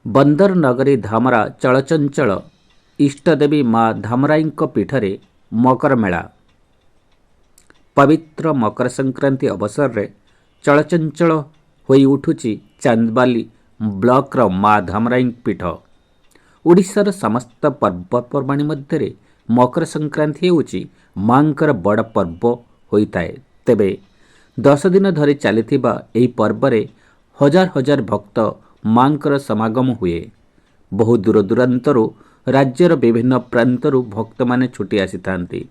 बंदर नगरी धामरा चलचंचल इष्टदेवी माँ धामराई पीठरे मकर मेला। पवित्र मकर संक्रांति अवसर रे चलचंचल होई उठुची चांदबाली ब्लॉक माँ धामराई पीठ। ओडिशार समस्त पर्वपर्वाणी मध्य मकर संक्रांति हेउची मांकर बड़ पर्व होइताए। तेबे 10 दिन धरी चलिथिबा एही पर्वरे हजार हजार भक्त मांकर समागम हुए। बहु दूर दूरांतरू राज्यर विभिन्न प्रांतरू भक्त माने छुटी आसी थांती।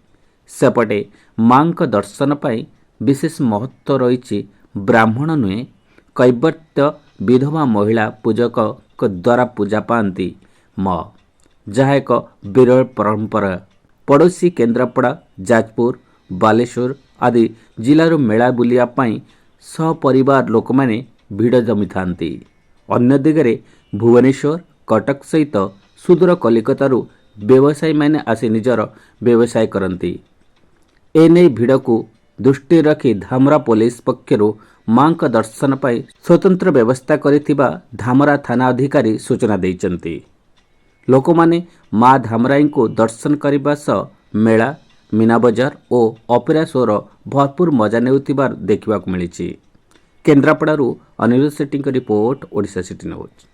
सेपटे मांक दर्शन पाई विशेष महत्व रही। ब्राह्मण नुहे कैवर्त्य विधवा महिला पूजक द्वारा पूजा पाती माँ, जहाँ एक विरल परंपरा। पड़ोसी केन्द्रापड़ा, जाजपुर, बालेश्वर आदि जिलारू मेला बुलिया पाई सपरिवार लोक माने भिड़ जमी थांती। अन्य दिगरे भुवनेश्वर, कटक सहित सुदूर कलिकतारू व्यवसायी माने आसी निजर व्यवसाय करती। एने भिड़ को दृष्टि रखी धामरा पुलिस पक्षरु मांक दर्शन पाई स्वतंत्र व्यवस्था करिथिबा धामरा थाना अधिकारी सूचना दैचंती। लोक माने माँ धामराई को दर्शन करने सह मेला, मीना बजार और ऑपेरा शोर भरपूर मजा नेउथिबार देखिबाक मिलिछि। केन्द्रापड़ारू Aniruddha Setty report, Odisha city news.